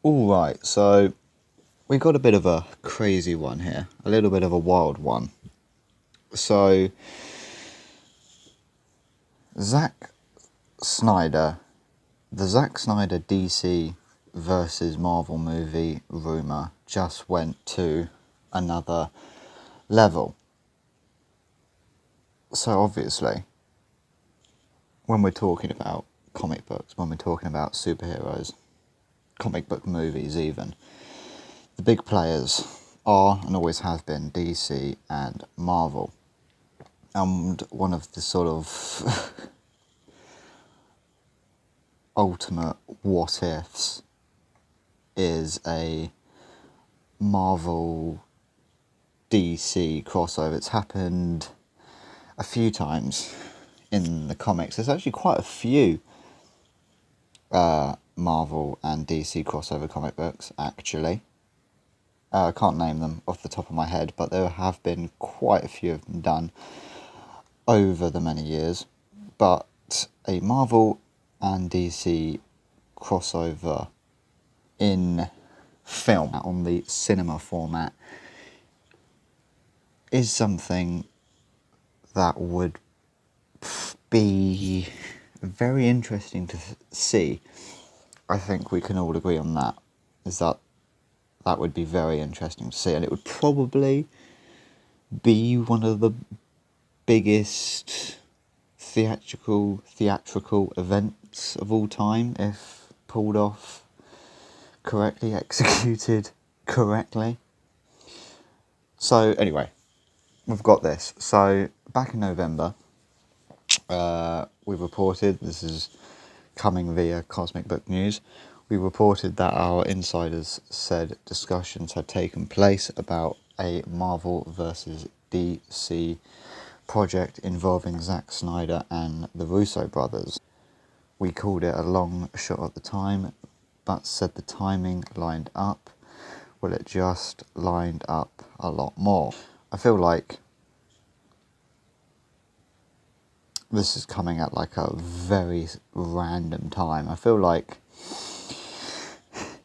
Alright, so we got a bit of a crazy one here, a little bit of a wild one. So, Zack Snyder, the Zack Snyder DC versus Marvel movie rumour just went to another level. So, obviously, when we're talking about comic books, when we're talking about superheroes, comic book movies even, the big players are and always have been DC and Marvel. And one of the sort of ultimate what ifs is a Marvel DC crossover. It's happened a few times in the comics. There's actually quite a few Marvel and DC crossover comic books, actually. I can't name them off the top of my head, but there have been quite a few of them done over the many years. But a Marvel and DC crossover in film on the cinema format is something that would be very interesting to see. I think we can all agree on that, is that would be very interesting to see, and it would probably be one of the biggest theatrical events of all time if pulled off correctly, executed correctly. So anyway, we've got this. So back in November, we reported, this is coming via Cosmic Book News, we reported that our insiders said discussions had taken place about a Marvel versus DC project involving Zack Snyder and the Russo brothers. We called it a long shot at the time, but said the timing lined up. Well, it just lined up a lot more. I feel like this is coming at like a very random time. I feel like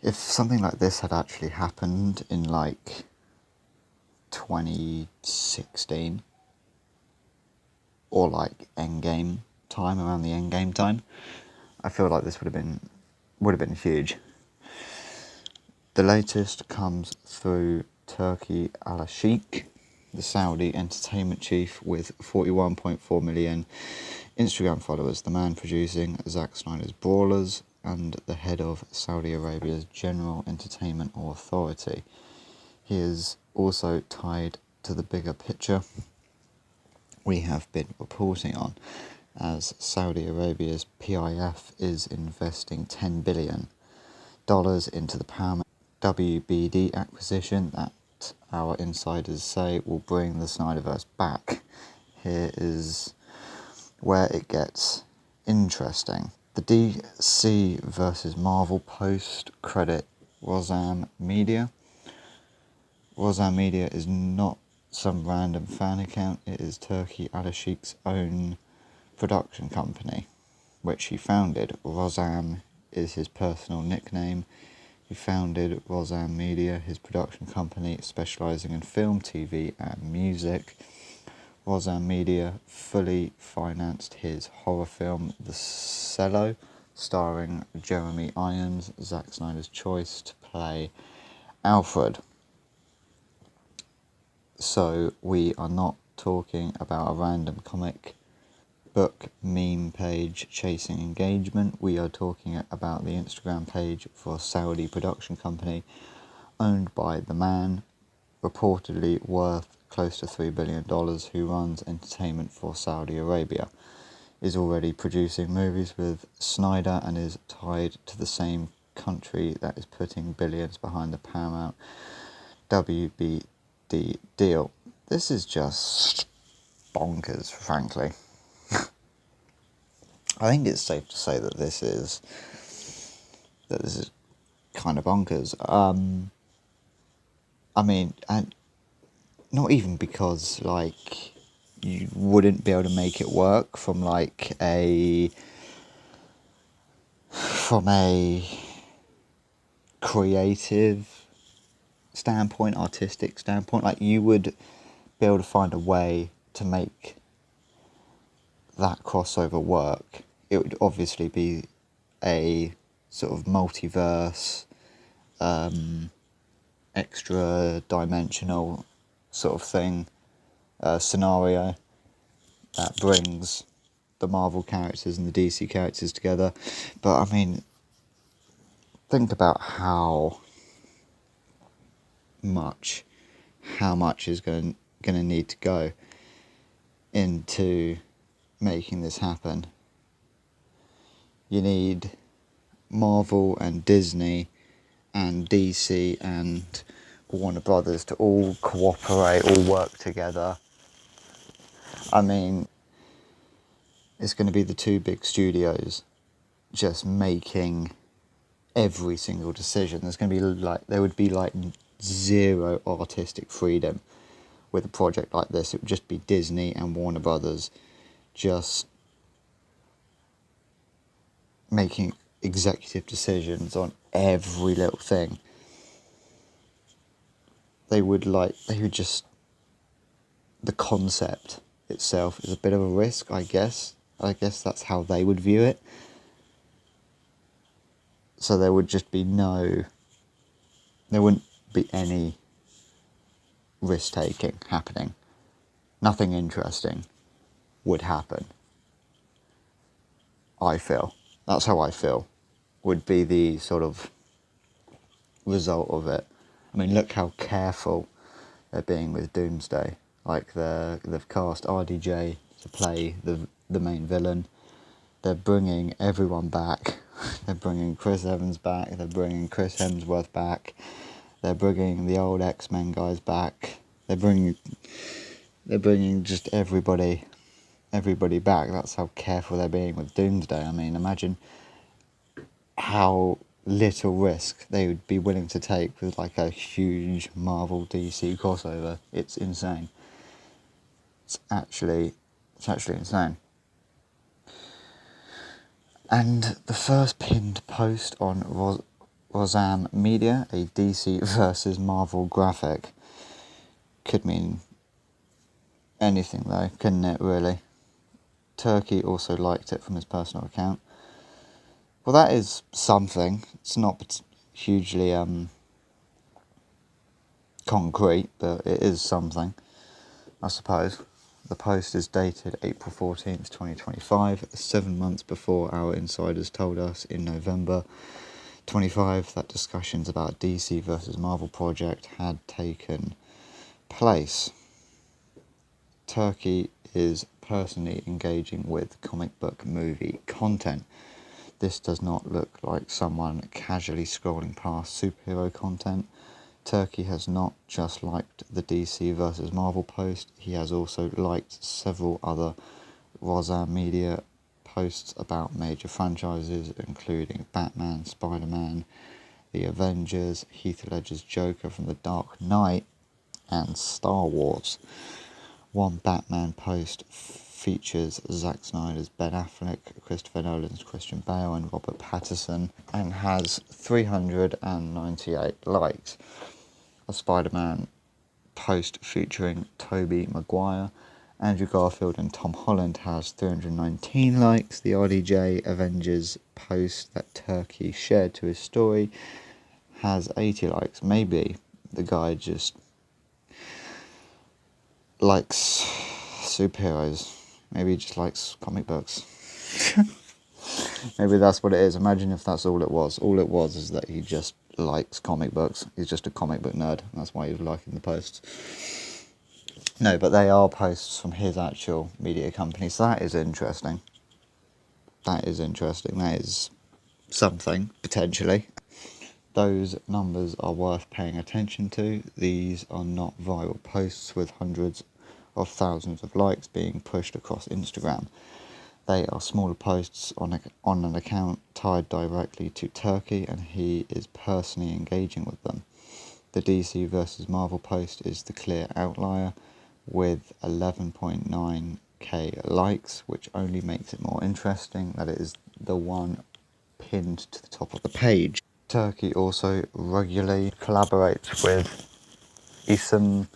if something like this had actually happened in like 2016 or like Endgame time, around the Endgame time, I feel like this would have been huge. The latest comes through Turki Al-Sheikh, the Saudi entertainment chief with 41.4 million Instagram followers, the man producing Zack Snyder's Brawlers and the head of Saudi Arabia's General Entertainment Authority. He is also tied to the bigger picture we have been reporting on, as Saudi Arabia's PIF is investing $10 billion into the Paramount WBD acquisition that our insiders say will bring the Snyderverse back. Here is where it gets interesting. The DC versus Marvel post-credit Rosam Media. Rosam Media is not some random fan account, it is Turki Al-Sheikh's own production company, which he founded. Rosam is his personal nickname. He founded Rosam Media, his production company specialising in film, TV and music. Rosam Media fully financed his horror film The Cello, starring Jeremy Irons, Zack Snyder's choice to play Alfred. So we are not talking about a random comic book meme page chasing engagement. We are talking about the Instagram page for a Saudi production company owned by the man, reportedly worth close to $3 billion, who runs entertainment for Saudi Arabia, is already producing movies with Snyder and is tied to the same country that is putting billions behind the Paramount WBD deal. This is just bonkers, frankly. I think it's safe to say that this is kind of bonkers. I mean, and not even because like you wouldn't be able to make it work from a creative standpoint, artistic standpoint, like you would be able to find a way to make that crossover work. It would obviously be a sort of multiverse, extra dimensional sort of thing, scenario that brings the Marvel characters and the DC characters together. But I mean, think about how much is going to need to go into making this happen. You need Marvel and Disney and DC and Warner Brothers to all cooperate, all work together. I mean, it's going to be the two big studios just making every single decision. There would be zero artistic freedom with a project like this. It would just be Disney and Warner Brothers just making executive decisions on every little thing. The concept itself is a bit of a risk, I guess. I guess that's how they would view it. So there would just be there wouldn't be any risk-taking happening. Nothing interesting would happen. I feel. That's how I feel. Would be the sort of result of it. I mean, look how careful they're being with Doomsday. Like, they've cast RDJ to play the main villain. They're bringing everyone back. They're bringing Chris Evans back. They're bringing Chris Hemsworth back. They're bringing the old X-Men guys back. They're bringing just everybody back. That's how careful they're being with Doomsday. I mean, imagine how little risk they would be willing to take with like a huge Marvel DC crossover. It's insane. It's actually insane. And the first pinned post on Rosam Media, a DC versus Marvel graphic, could mean anything though, couldn't it, really? Turkey also liked it from his personal account. Well, that is something. It's not hugely concrete, but it is something, I suppose. The post is dated April 14th, 2025, 7 months before our insiders told us in November 25 that discussions about DC versus Marvel project had taken place. Turkey is personally engaging with comic book movie content. This does not look like someone casually scrolling past superhero content. Turkey has not just liked the DC versus Marvel post, he has also liked several other Rosam Media posts about major franchises, including Batman, Spider-Man, The Avengers, Heath Ledger's Joker from The Dark Knight, and Star Wars. One Batman post features Zack Snyder's Ben Affleck, Christopher Nolan's Christian Bale, and Robert Pattinson, and has 398 likes. A Spider-Man post featuring Tobey Maguire, Andrew Garfield and Tom Holland has 319 likes. The RDJ Avengers post that Turkey shared to his story has 80 likes. Maybe the guy just likes superheroes. Maybe he just likes comic books. Maybe that's what it is. Imagine if that's all it was. All it was is that he just likes comic books. He's just a comic book nerd. That's why he's liking the posts. No, but they are posts from his actual media company. So that is interesting. That is something, potentially. Those numbers are worth paying attention to. These are not viral posts with hundreds of thousands of likes being pushed across Instagram. They are smaller posts on an account tied directly to Turkey, and he is personally engaging with them. The DC versus Marvel post is the clear outlier, with 11.9k likes, which only makes it more interesting that it is the one pinned to the top of the page. Turkey also regularly collaborates with Issam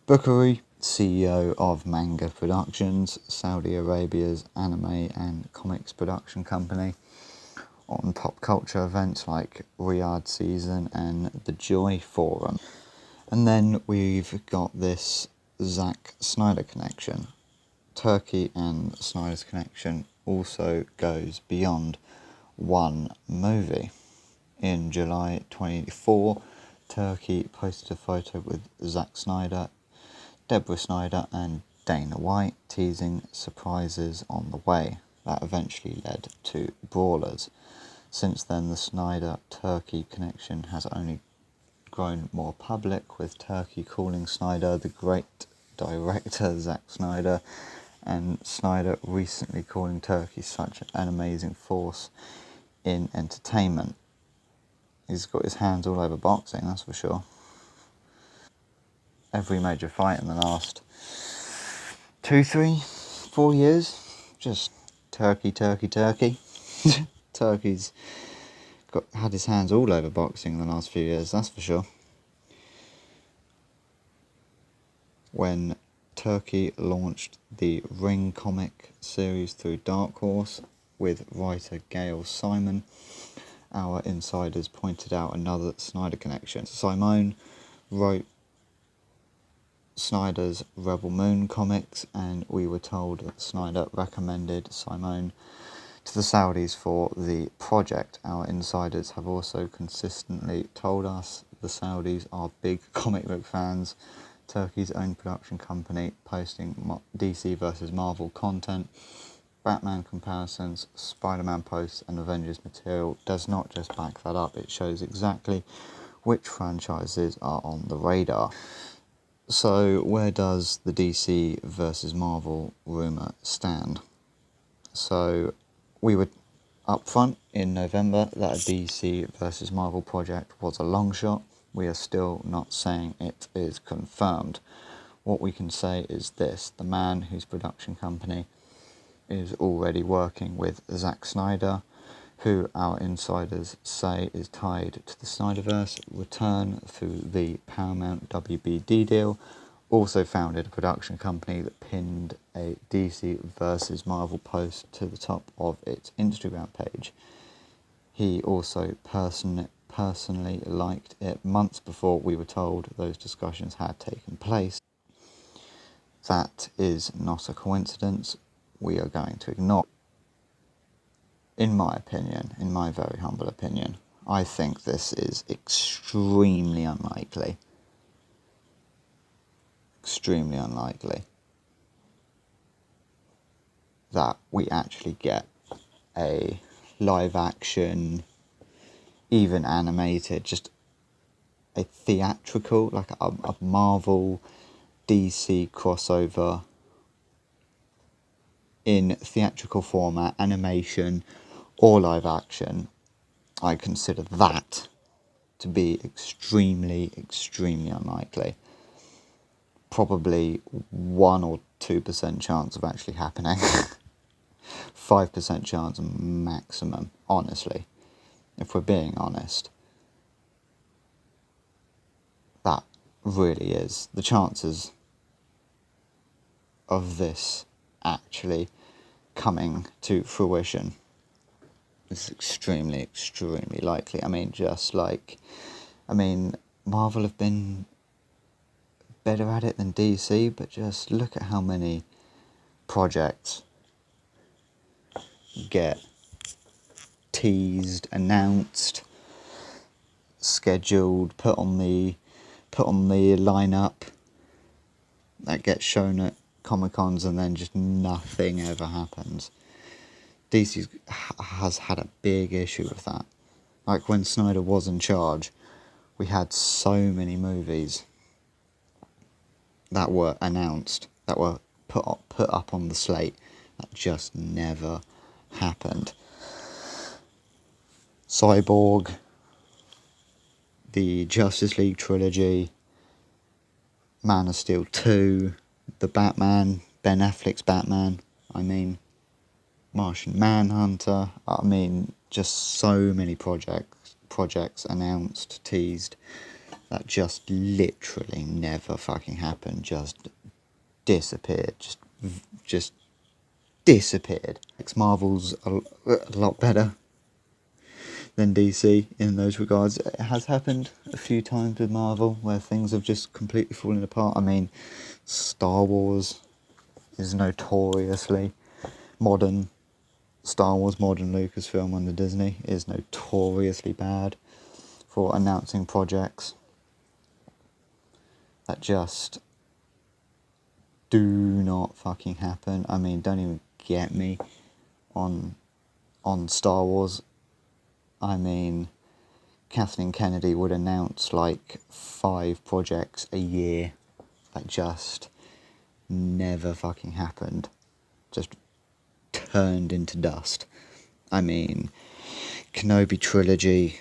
Bukhari, CEO of Manga Productions, Saudi Arabia's anime and comics production company, on pop culture events like Riyadh Season and the Joy Forum. And then we've got this Zack Snyder connection. Turkey and Snyder's connection also goes beyond one movie. In July 2024, Turkey posted a photo with Zack Snyder, Deborah Snyder and Dana White teasing surprises on the way. That eventually led to Brawlers. Since then, the Snyder-Turkey connection has only grown more public, with Turkey calling Snyder the great director Zack Snyder, and Snyder recently calling Turkey such an amazing force in entertainment. He's got his hands all over boxing, that's for sure. Every major fight in the last 2, 3, 4 years, just Turkey. Turkey's had his hands all over boxing in the last few years, that's for sure. When Turkey launched the Ring comic series through Dark Horse with writer Gail Simon, our insiders pointed out another Snyder connection. Simone wrote Snyder's Rebel Moon comics, and we were told that Snyder recommended Simone to the Saudis for the project. Our insiders have also consistently told us the Saudis are big comic book fans. Turkey's own production company posting DC vs Marvel content, Batman comparisons, Spider-Man posts and Avengers material does not just back that up, it shows exactly which franchises are on the radar. So where does the DC versus Marvel rumour stand? So we were upfront in November that a DC versus Marvel project was a long shot. We are still not saying it is confirmed. What we can say is this: the man whose production company is already working with Zack Snyder, who our insiders say is tied to the Snyderverse return through the Paramount WBD deal, also founded a production company that pinned a DC versus Marvel post to the top of its Instagram page. He also personally liked it months before we were told those discussions had taken place. That is not a coincidence. We are going to ignore. In my opinion, in my very humble opinion, I think this is extremely unlikely. Extremely unlikely that we actually get a live action, even animated, just a theatrical, like a Marvel DC crossover in theatrical format, animation or live action. I consider that to be extremely unlikely. Probably 1 or 2% chance of actually happening. 5% chance maximum, honestly. If we're being honest. That really is. The chances of this actually coming to fruition is extremely likely. Marvel have been better at it than DC, but just look at how many projects get teased, announced, scheduled, put on the lineup, that gets shown at Comic-Cons, and then just nothing ever happens. DC has had a big issue with that. Like when Snyder was in charge, we had so many movies that were announced, that were put up on the slate, that just never happened. Cyborg, the Justice League trilogy, Man of Steel 2, the Batman, Ben Affleck's Batman, Martian Manhunter, Just so many projects announced, teased, that just literally never fucking happened. Just disappeared. Just disappeared. Marvel's a lot better than DC in those regards. It has happened a few times with Marvel where things have just completely fallen apart. I mean, Star Wars is notoriously modern. Star Wars, modern Lucasfilm under Disney, is notoriously bad for announcing projects that just do not fucking happen. I mean, don't even get me on Star Wars. I mean, Kathleen Kennedy would announce like 5 projects a year that just never fucking happened. Just turned into dust. I mean, Kenobi trilogy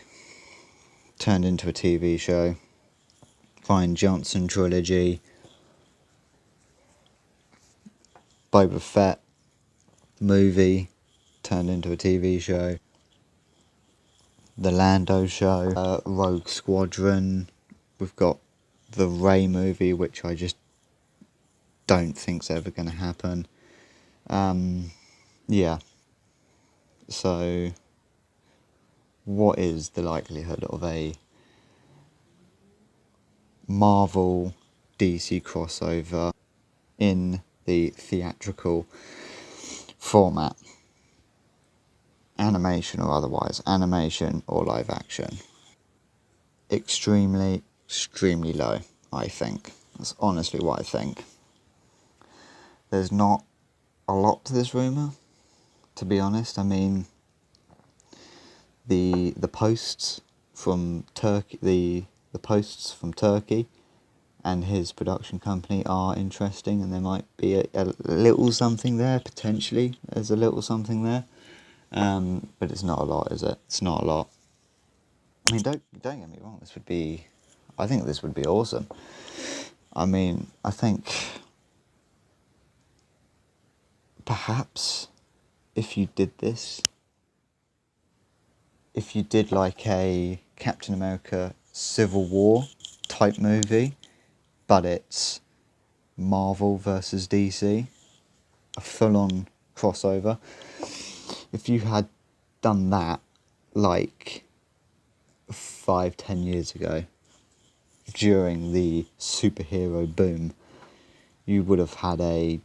turned into a TV show. Rian Johnson trilogy. Boba Fett movie turned into a TV show. The Lando show. Rogue Squadron. We've got the Rey movie, which I just don't think's ever going to happen. Yeah. So, what is the likelihood of a Marvel DC crossover in the theatrical format? Animation or otherwise, animation or live action. Extremely low, I think. That's honestly what I think. There's not a lot to this rumour, to be honest. I mean, the posts from Turkey, the posts from Turkey and his production company are interesting, and there might be a little something there, potentially. There's a little something there. But it's not a lot, is it? It's not a lot. I mean, don't get me wrong. I think this would be awesome. I mean, I think perhaps if you did this, if you did like a Captain America Civil War type movie, but it's Marvel versus DC, a full-on crossover. If you had done that like 5-10 years ago, during the superhero boom, you would have had a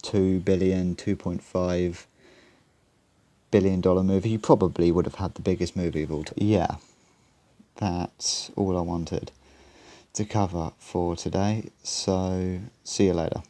$2.5 billion movie. You probably would have had the biggest movie of all time. Yeah, that's all I wanted to cover for today. So, see you later.